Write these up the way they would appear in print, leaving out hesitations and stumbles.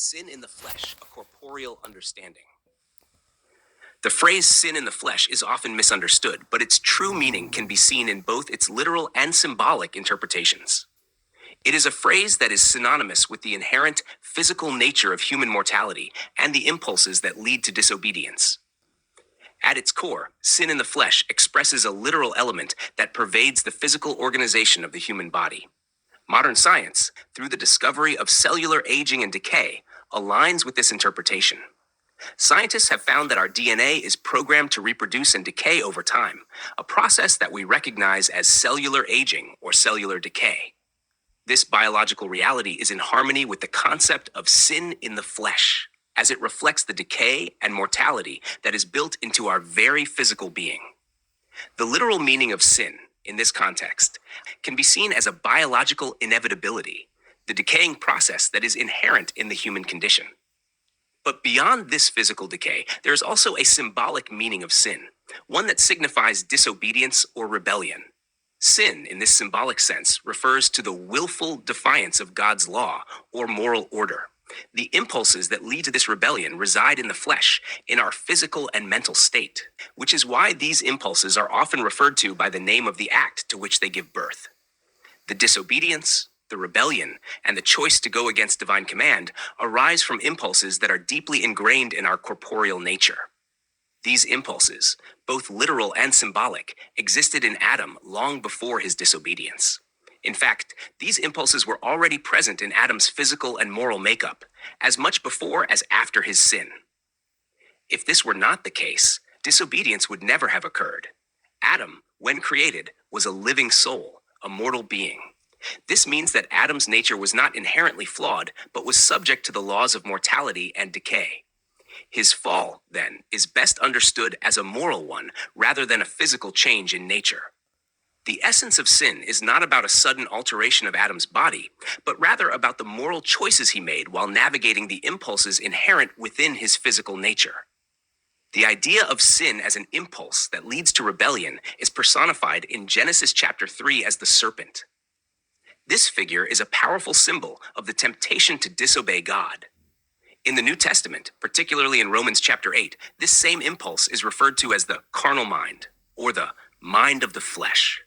Sin in the flesh, a corporeal understanding. The phrase sin in the flesh is often misunderstood, but its true meaning can be seen in both its literal and symbolic interpretations. It is a phrase that is synonymous with the inherent physical nature of human mortality and the impulses that lead to disobedience. At its core, sin in the flesh expresses a literal element that pervades the physical organization of the human body. Modern science, through the discovery of cellular aging and decay, aligns with this interpretation. Scientists have found that our DNA is programmed to reproduce and decay over time, a process that we recognize as cellular aging or cellular decay. This biological reality is in harmony with the concept of sin in the flesh, as it reflects the decay and mortality that is built into our very physical being. The literal meaning of sin, in this context, can be seen as a biological inevitability, the decaying process that is inherent in the human condition. But beyond this physical decay, there is also a symbolic meaning of sin, one that signifies disobedience or rebellion. Sin, in this symbolic sense, refers to the willful defiance of God's law or moral order. The impulses that lead to this rebellion reside in the flesh, in our physical and mental state, which is why these impulses are often referred to by the name of the act to which they give birth. The disobedience, the rebellion, and the choice to go against divine command arise from impulses that are deeply ingrained in our corporeal nature. These impulses, both literal and symbolic, existed in Adam long before his disobedience. In fact, these impulses were already present in Adam's physical and moral makeup, as much before as after his sin. If this were not the case, disobedience would never have occurred. Adam, when created, was a living soul, a mortal being. This means that Adam's nature was not inherently flawed, but was subject to the laws of mortality and decay. His fall, then, is best understood as a moral one rather than a physical change in nature. The essence of sin is not about a sudden alteration of Adam's body, but rather about the moral choices he made while navigating the impulses inherent within his physical nature. The idea of sin as an impulse that leads to rebellion is personified in Genesis chapter 3 as the serpent. This figure is a powerful symbol of the temptation to disobey God. In the New Testament, particularly in Romans chapter 8, this same impulse is referred to as the carnal mind, or the mind of the flesh.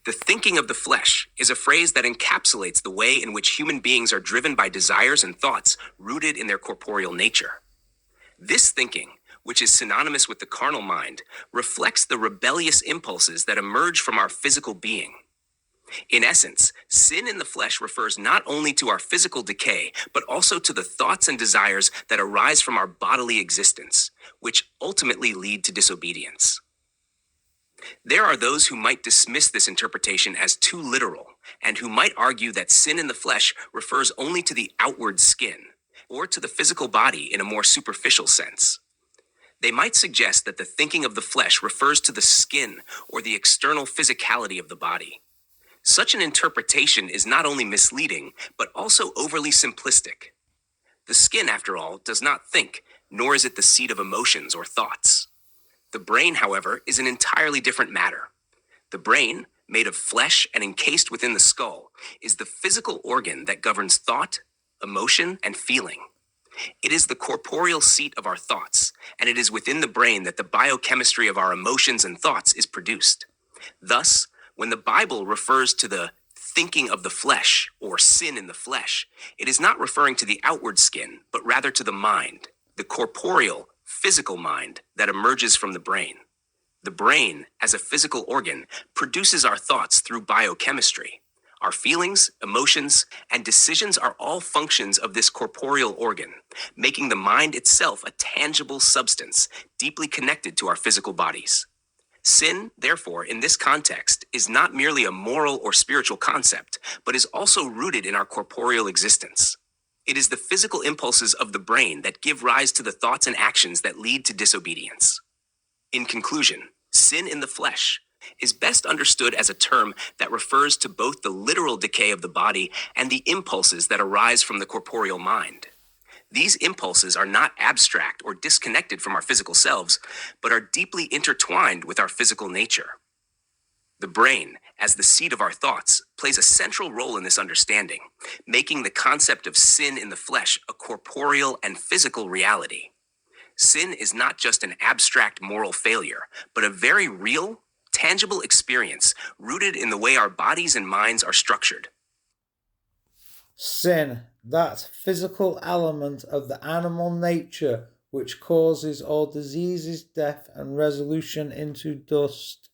The thinking of the flesh is a phrase that encapsulates the way in which human beings are driven by desires and thoughts rooted in their corporeal nature. This thinking, which is synonymous with the carnal mind, reflects the rebellious impulses that emerge from our physical being. In essence, sin in the flesh refers not only to our physical decay, but also to the thoughts and desires that arise from our bodily existence, which ultimately lead to disobedience. There are those who might dismiss this interpretation as too literal, and who might argue that sin in the flesh refers only to the outward skin, or to the physical body in a more superficial sense. They might suggest that the thinking of the flesh refers to the skin or the external physicality of the body. Such an interpretation is not only misleading, but also overly simplistic. The skin, after all, does not think, nor is it the seat of emotions or thoughts. The brain, however, is an entirely different matter. The brain, made of flesh and encased within the skull, is the physical organ that governs thought, emotion, and feeling. It is the corporeal seat of our thoughts, and it is within the brain that the biochemistry of our emotions and thoughts is produced. Thus, when the Bible refers to the thinking of the flesh, or sin in the flesh, it is not referring to the outward skin, but rather to the mind, the corporeal, physical mind that emerges from the brain. The brain, as a physical organ, produces our thoughts through biochemistry. Our feelings, emotions, and decisions are all functions of this corporeal organ, making the mind itself a tangible substance, deeply connected to our physical bodies. Sin, therefore, in this context, is not merely a moral or spiritual concept, but is also rooted in our corporeal existence. It is the physical impulses of the brain that give rise to the thoughts and actions that lead to disobedience. In conclusion, sin in the flesh is best understood as a term that refers to both the literal decay of the body and the impulses that arise from the corporeal mind. These impulses are not abstract or disconnected from our physical selves, but are deeply intertwined with our physical nature. The brain, as the seat of our thoughts, plays a central role in this understanding, making the concept of sin in the flesh a corporeal and physical reality. Sin is not just an abstract moral failure, but a very real, tangible experience rooted in the way our bodies and minds are structured. Sin, that physical element of the animal nature which causes all diseases, death, and resolution into dust.